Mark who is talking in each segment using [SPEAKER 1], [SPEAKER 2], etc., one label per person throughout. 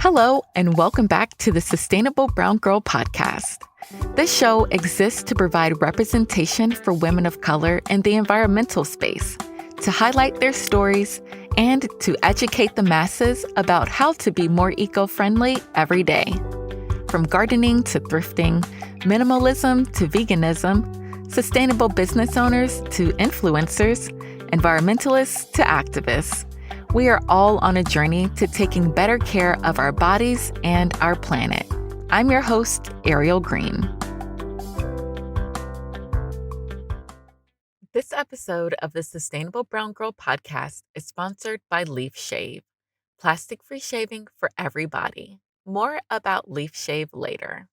[SPEAKER 1] Hello, and welcome back to the Sustainable Brown Girl podcast. This show exists to provide representation for women of color in the environmental space, to highlight their stories, and to educate the masses about how to be more eco friendly every day. From gardening to thrifting, minimalism to veganism, sustainable business owners to influencers, environmentalists to activists. We are all on a journey to taking better care of our bodies and our planet. I'm your host, Ariel Green. This episode of the Sustainable Brown Girl podcast is sponsored by Leaf Shave, plastic-free shaving for everybody. More about Leaf Shave later.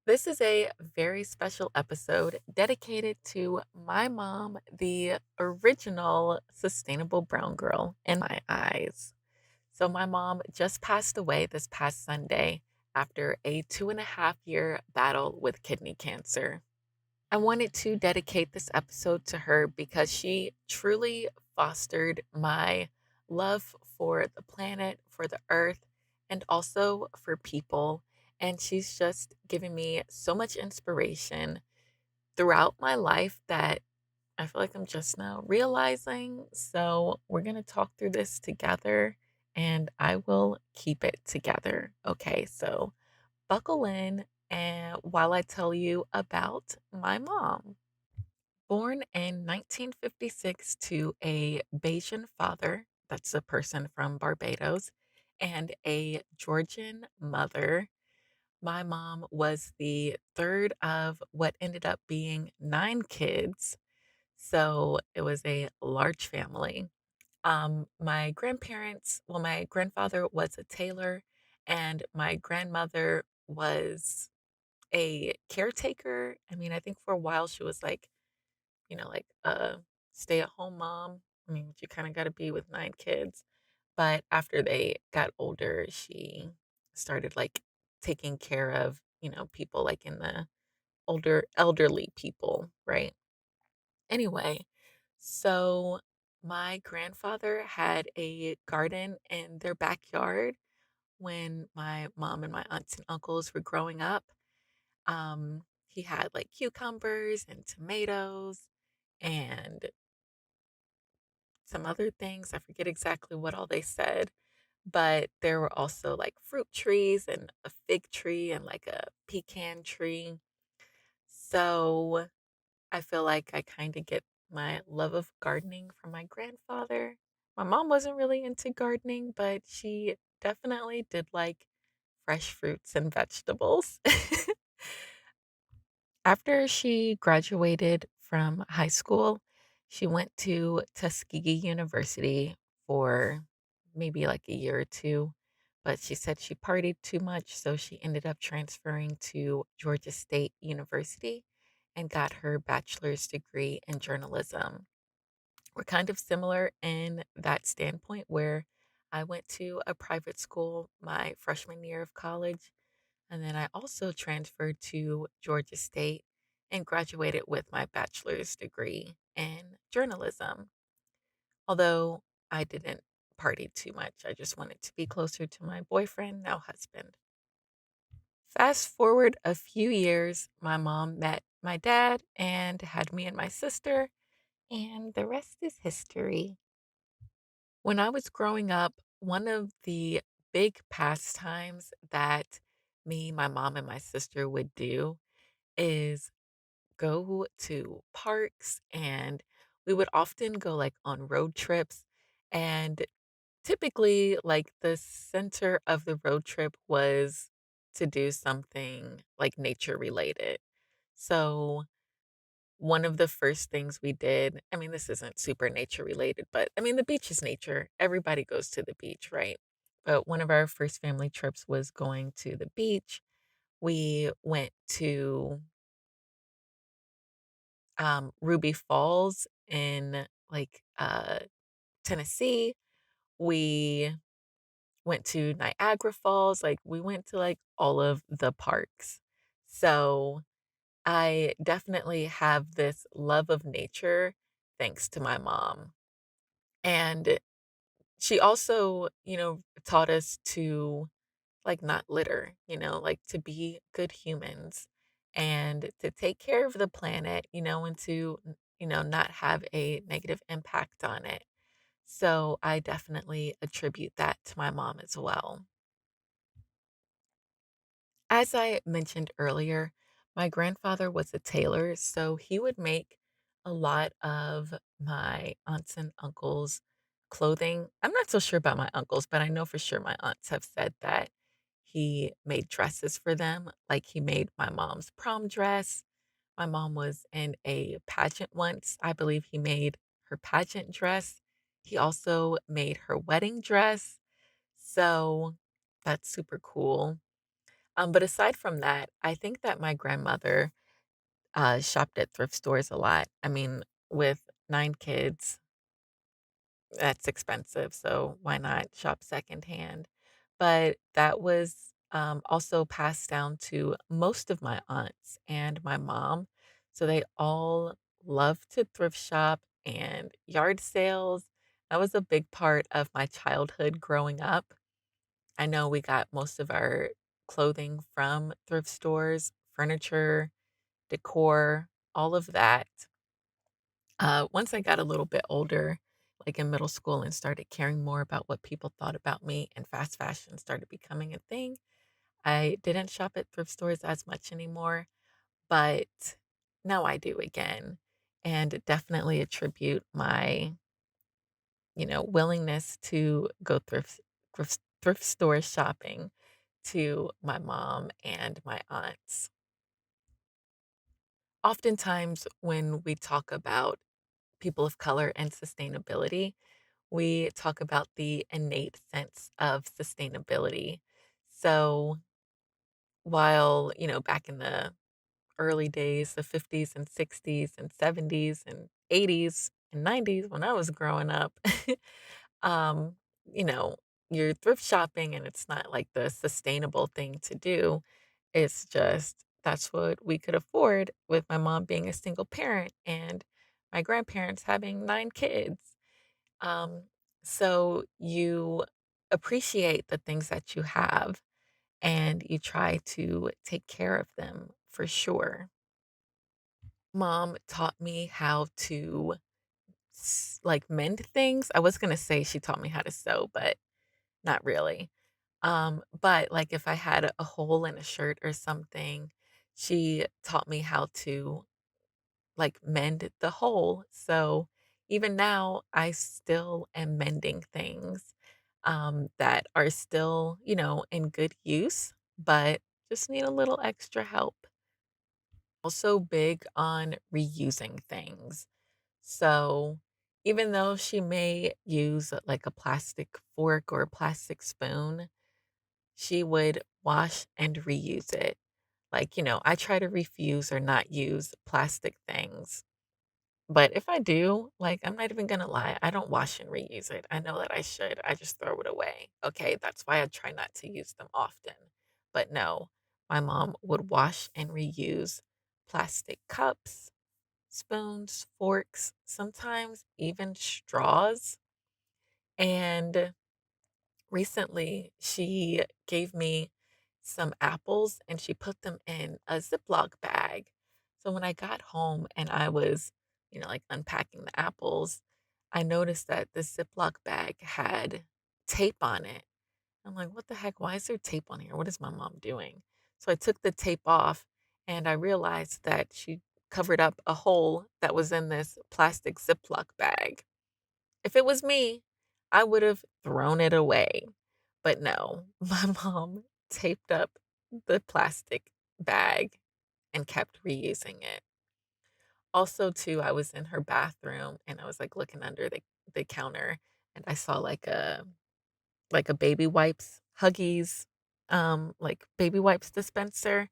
[SPEAKER 1] This is a very special episode dedicated to my mom, the original sustainable brown girl in my eyes. So, my mom just passed away this past Sunday after a 2.5 year battle with kidney cancer. I wanted to dedicate this episode to her because she truly fostered my love for the planet, for the earth, and also for people. And she's just given me so much inspiration throughout my life that I feel like I'm just now realizing. So, we're going to talk through this together and I will keep it together. Okay, so buckle in and while I tell you about my mom. Born in 1956 to a Bayesian father, that's a person from Barbados, and a Georgian mother, my mom was the third of what ended up being 9 kids. So it was a large family. My grandparents, well, my grandfather was a tailor, and my grandmother was a caretaker. I mean, I think for a while she was like, like a stay at home mom. I mean, you kind of got to be with 9 kids. But after they got older, she started like taking care of, people like in the elderly people, right? Anyway, so my grandfather had a garden in their backyard when my mom and my aunts and uncles were growing up. He had like cucumbers and tomatoes and some other things. I forget exactly what all they said, but there were also like fruit trees and a fig tree and like a pecan tree. So I feel like I kind of get my love of gardening from my grandfather. My mom wasn't really into gardening, but she definitely did like fresh fruits and vegetables. After she graduated from high school, she went to Tuskegee University for maybe like a year or two, but she said she partied too much, so she ended up transferring to Georgia State University and got her bachelor's degree in journalism. We're kind of similar in that standpoint where I went to a private school my freshman year of college and then I also transferred to Georgia State and graduated with my bachelor's degree in journalism. Although I didn't party too much, I just wanted to be closer to my boyfriend, now husband. Fast forward a few years, my mom met my dad and had me and my sister, and the rest is history. When I was growing up, one of the big pastimes that me, my mom, and my sister would do is go to parks and we would often go like on road trips and typically like the center of the road trip was to do something like nature related. So one of the first things we did, I mean this isn't super nature related, but I mean the beach is nature. Everybody goes to the beach, right? But one of our first family trips was going to the beach. We went to Ruby Falls in like Tennessee. We went to Niagara Falls. Like we went to like all of the parks. So I definitely have this love of nature thanks to my mom. And she also, taught us to like not litter, like to be good humans and to take care of the planet, and to, not have a negative impact on it. So I definitely attribute that to my mom as well. As I mentioned earlier, my grandfather was a tailor, so he would make a lot of my aunts and uncles' clothing. I'm not so sure about my uncles, but I know for sure my aunts have said that he made dresses for them. Like he made my mom's prom dress. My mom was in a pageant once. I believe he made her pageant dress. He also made her wedding dress. So that's super cool. But aside from that, I think that my grandmother, shopped at thrift stores a lot. I mean, with 9 kids, that's expensive, so why not shop secondhand? But that was, also passed down to most of my aunts and my mom, so they all love to thrift shop and yard sales. That was a big part of my childhood growing up. I know we got most of our clothing from thrift stores, furniture, decor, all of that. Once I got a little bit older, like in middle school, and started caring more about what people thought about me, and fast fashion started becoming a thing, I didn't shop at thrift stores as much anymore, but now I do again, and definitely attribute my, willingness to go thrift store shopping to my mom and my aunts. Oftentimes, when we talk about people of color and sustainability, we talk about the innate sense of sustainability. So, while, back in the early days, the 50s and 60s and 70s and 80s and 90s, when I was growing up, um, you know, you're thrift shopping and it's not like the sustainable thing to do. It's just that's what we could afford with my mom being a single parent and my grandparents having 9 kids. Um, so you appreciate the things that you have and you try to take care of them for sure. Mom taught me how to like mend things. I was going to say she taught me how to sew, but not really. But like if I had a hole in a shirt or something, she taught me how to like mend the hole. So even now, I still am mending things that are still, in good use, but just need a little extra help. Also, big on reusing things. So even though she may use like a plastic fork or a plastic spoon, she would wash and reuse it. Like, I try to refuse or not use plastic things. But if I do, like, I'm not even gonna lie, I don't wash and reuse it. I know that I should. I just throw it away. Okay, that's why I try not to use them often. But no, my mom would wash and reuse plastic cups, spoons, forks, sometimes even straws. And recently, she gave me some apples and she put them in a Ziploc bag. So when I got home and I was, like unpacking the apples, I noticed that the Ziploc bag had tape on it. I'm like, what the heck? Why is there tape on here? What is my mom doing? So I took the tape off and I realized that she covered up a hole that was in this plastic Ziploc bag. If it was me, I would have thrown it away. But no, my mom taped up the plastic bag and kept reusing it. Also, too, I was in her bathroom and I was like looking under the counter and I saw like a baby wipes, Huggies, like baby wipes dispenser.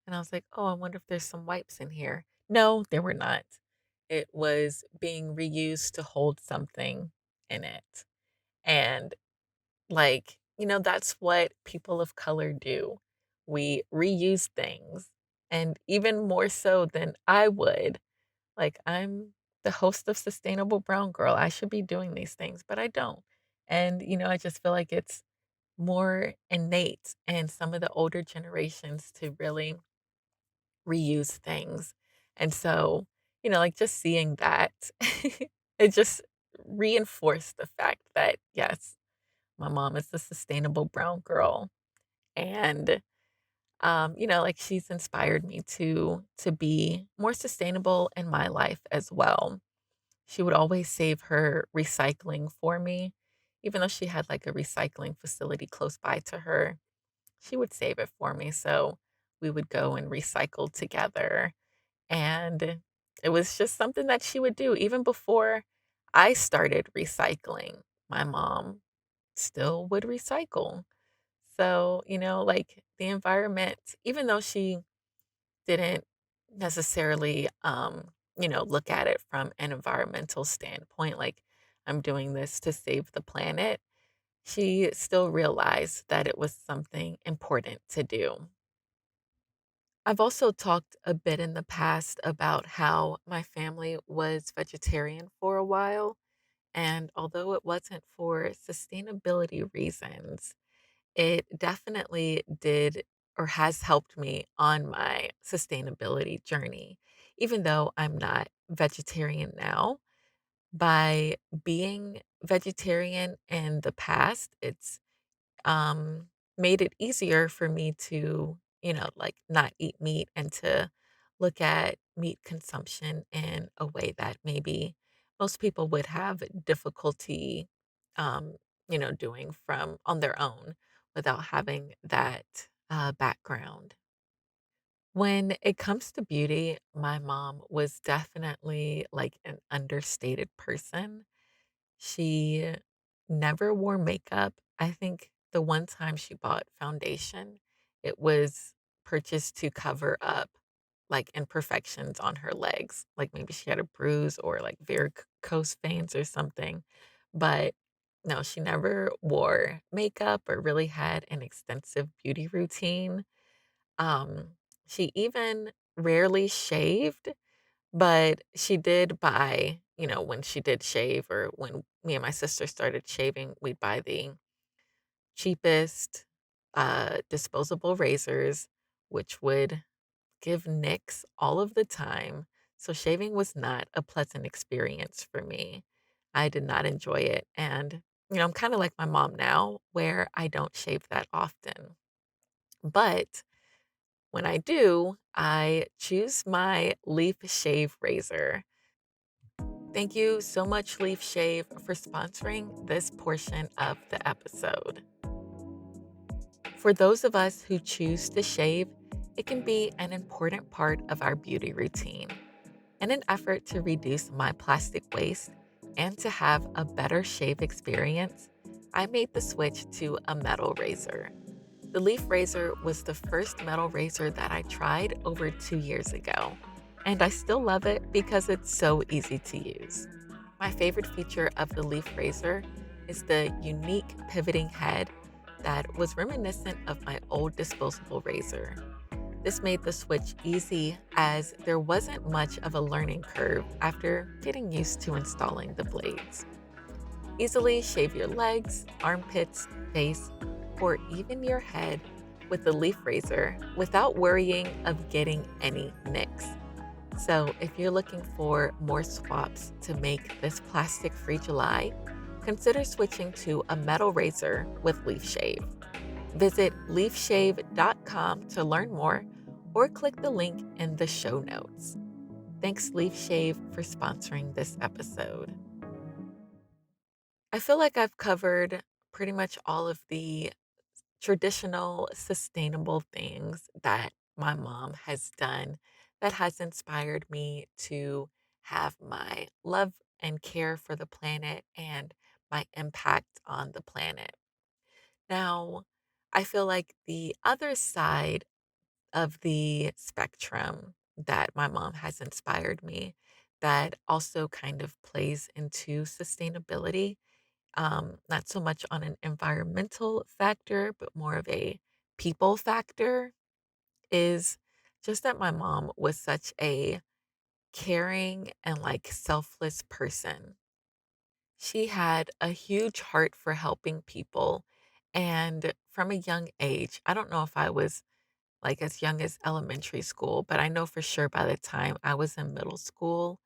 [SPEAKER 1] And I was like, oh, I wonder if there's some wipes in here. No, there were not. It was being reused to hold something in it. And like, that's what people of color do. We reuse things. And even more so than I would. Like, I'm the host of Sustainable Brown Girl. I should be doing these things, but I don't. And, I just feel like it's more innate in some of the older generations to really reuse things. And so, like just seeing that, it just reinforced the fact that, yes, my mom is a sustainable brown girl. And, like she's inspired me to be more sustainable in my life as well. She would always save her recycling for me, even though she had like a recycling facility close by to her. She would save it for me, so we would go and recycle together, and it was just something that she would do even before I started recycling. My mom still would recycle. So, like the environment, even though she didn't necessarily, look at it from an environmental standpoint, like I'm doing this to save the planet, she still realized that it was something important to do. I've also talked a bit in the past about how my family was vegetarian for a while. And although it wasn't for sustainability reasons, it definitely did or has helped me on my sustainability journey. Even though I'm not vegetarian now, by being vegetarian in the past, it's um, made it easier for me to, like not eat meat and to look at meat consumption in a way that maybe most people would have difficulty, um, doing from on their own without having that background. When it comes to beauty, my mom was definitely like an understated person. She never wore makeup. I think the one time she bought foundation, it was purchased to cover up like imperfections on her legs. Like maybe she had a bruise or like varicose veins or something. But no, she never wore makeup or really had an extensive beauty routine. Um, she even rarely shaved, but she did buy, when she did shave or when me and my sister started shaving, we'd buy the cheapest disposable razors, which would give nicks all of the time. So shaving was not a pleasant experience for me. I did not enjoy it. And, I'm kind of like my mom now, where I don't shave that often. But when I do, I choose my leaf shave razor. Thank you so much, Leaf Shave, for sponsoring this portion of the episode. For those of us who choose to shave, it can be an important part of our beauty routine. In an effort to reduce my plastic waste and to have a better shave experience, I made the switch to a metal razor. The Leaf Razor was the first metal razor that I tried over 2 years ago, and I still love it because it's so easy to use. My favorite feature of the Leaf Razor is the unique pivoting head that was reminiscent of my old disposable razor. This made the switch easy as there wasn't much of a learning curve after getting used to installing the blades. Easily shave your legs, armpits, face, or even your head with the leaf razor without worrying of getting any nicks. So, if you're looking for more swaps to make this plastic free July, consider switching to a metal razor with Leaf Shave. Visit leafshave.com to learn more or click the link in the show notes. Thanks, Leaf Shave, for sponsoring this episode. I feel like I've covered pretty much all of the traditional sustainable things that my mom has done that has inspired me to have my love and care for the planet and my impact on the planet. Now, I feel like the other side of the spectrum that my mom has inspired me that also kind of plays into sustainability, not so much on an environmental factor, but more of a people factor, is just that my mom was such a caring and like selfless person. She had a huge heart for helping people And from a young age, I don't know if I was like as young as elementary school, but I know for sure by the time I was in middle school,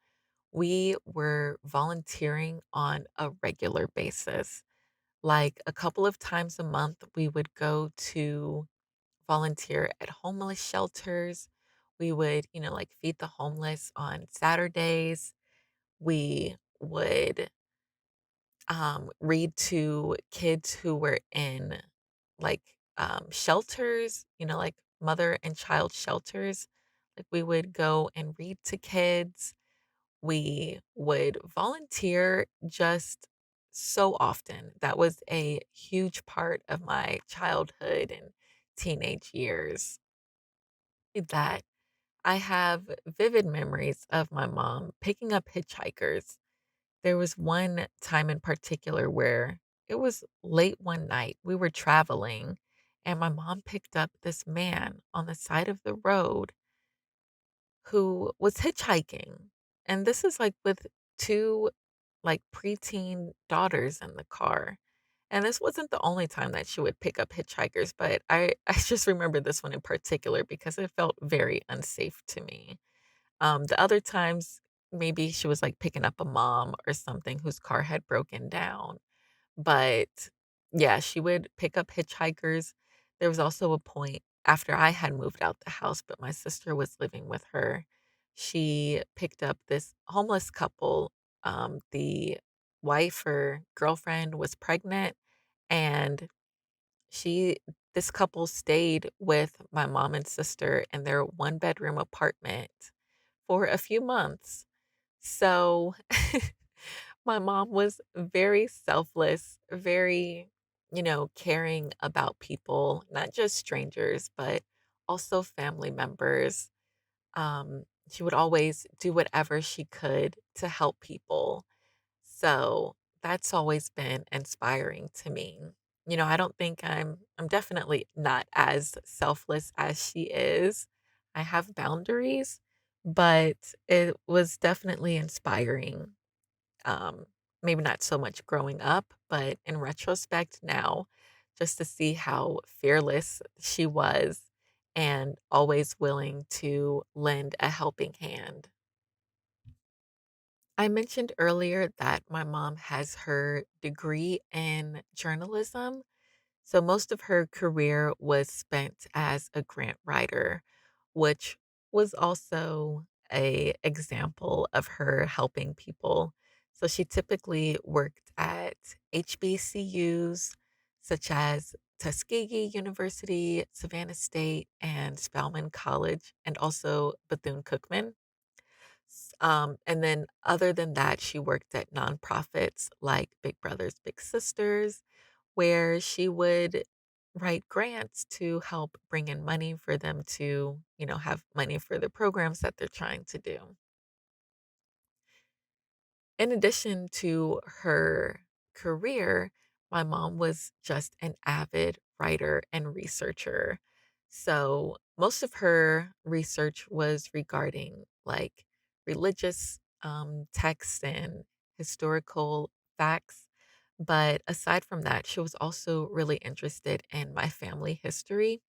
[SPEAKER 1] we were volunteering on a regular basis. Like a couple of times a month, we would go to volunteer at homeless shelters. We would, like feed the homeless on Saturdays. We would read to kids who were in like shelters, like mother and child shelters. Like we would go and read to kids. We would volunteer just so often. That was a huge part of my childhood and teenage years that I have vivid memories of my mom picking up hitchhikers. There was one time in particular where it was late one night. We were traveling, and my mom picked up this man on the side of the road who was hitchhiking. And this is like with two like preteen daughters in the car. And this wasn't the only time that she would pick up hitchhikers, but I just remember this one in particular because it felt very unsafe to me. The other times, maybe she was like picking up a mom or something whose car had broken down. But yeah, she would pick up hitchhikers. There was also a point after I had moved out the house, but my sister was living with her. She picked up this homeless couple. The wife or girlfriend was pregnant, and she this couple stayed with my mom and sister in their one-bedroom apartment for a few months. So, my mom was very selfless, very, caring about people, not just strangers, but also family members. She would always do whatever she could to help people. So that's always been inspiring to me. I don't think I'm definitely not as selfless as she is. I have boundaries, but it was definitely inspiring. Um, Maybe not so much growing up, but in retrospect now, just to see how fearless she was and always willing to lend a helping hand. I mentioned earlier that my mom has her degree in journalism. So most of her career was spent as a grant writer, which was also a example of her helping people. So she typically worked at HBCUs such as Tuskegee University, Savannah State, and Spelman College, and also Bethune-Cookman. And then other than that, she worked at nonprofits like Big Brothers Big Sisters, where she would write grants to help bring in money for them to, have money for the programs that they're trying to do. In addition to her career, my mom was just an avid writer and researcher. So most of her research was regarding like religious texts and historical facts. But aside from that, she was also really interested in my family history.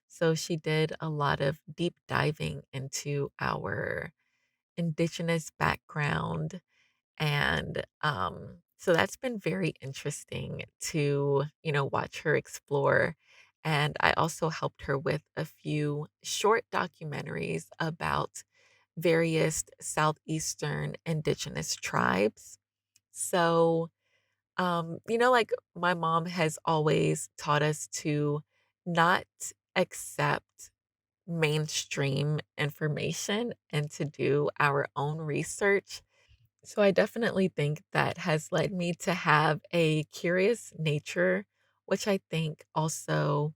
[SPEAKER 1] So she did a lot of deep diving into our indigenous background, and, so that's been very interesting to, watch her explore. And I also helped her with a few short documentaries about various Southeastern indigenous tribes. So, like my mom has always taught us to not accept mainstream information and to do our own research. So I definitely think that has led me to have a curious nature, which I think also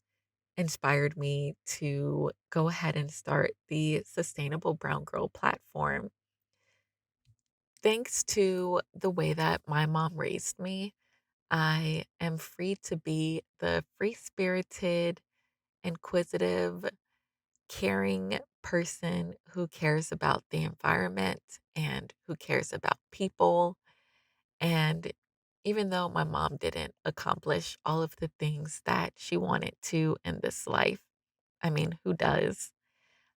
[SPEAKER 1] inspired me to go ahead and start the Sustainable Brown Girl platform. Thanks to the way that my mom raised me, I am free to be the free spirited, inquisitive, caring person who cares about the environment and who cares about people. And even though my mom didn't accomplish all of the things that she wanted to in this life. I mean, who does?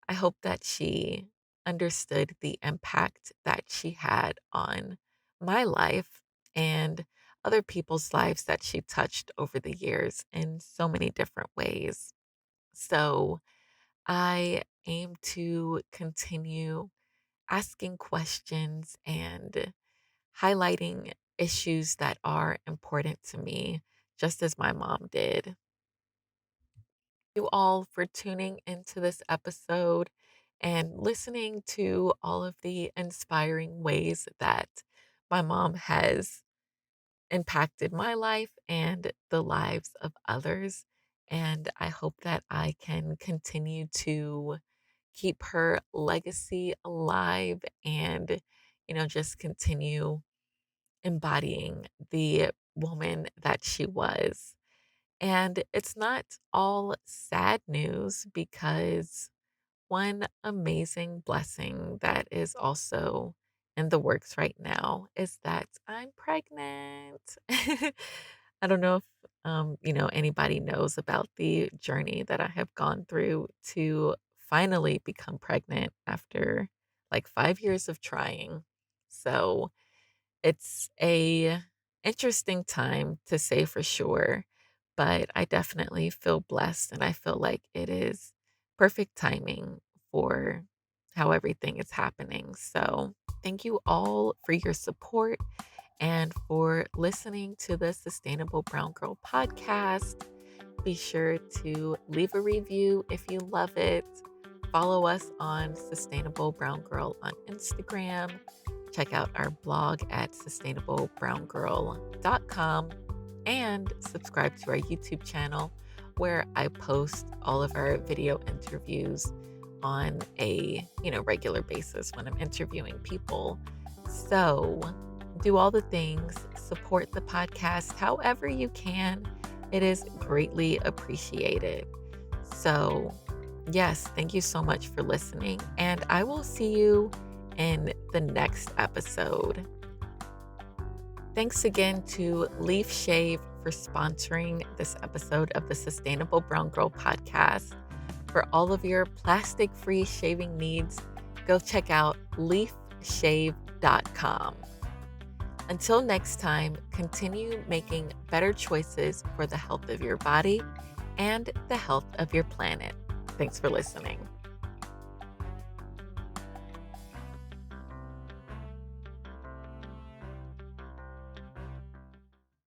[SPEAKER 1] I hope that she understood the impact that she had on my life and other people's lives that she touched over the years in so many different ways. So I aim to continue asking questions and highlighting issues that are important to me, just as my mom did. You all for tuning into this episode and listening to all of the inspiring ways that my mom has impacted my life and the lives of others. And I hope that I can continue to keep her legacy alive and, just continue embodying the woman that she was. And it's not all sad news because one amazing blessing that is also in the works right now is that I'm pregnant. I don't know if anybody knows about the journey that I have gone through to finally become pregnant after like 5 years of trying. So, it's a interesting time to say for sure, but I definitely feel blessed and I feel like it is perfect timing for how everything is happening. So, thank you all for your support and for listening to the Sustainable Brown Girl podcast. Be sure to leave a review if you love it. Follow us on Sustainable Brown Girl on Instagram. Check out our blog at sustainablebrown.girl.com and subscribe to our YouTube channel where I post all of our video interviews on a, regular basis when I'm interviewing people. So, do all the things, support the podcast however you can. It is greatly appreciated. So, yes, thank you so much for listening, and I will see you in the next episode. Thanks again to Leaf Shave for sponsoring this episode of the Sustainable Brown Girl podcast. For all of your plastic free shaving needs, go check out leafshave.com. Until next time, continue making better choices for the health of your body and the health of your planet. Thanks for listening.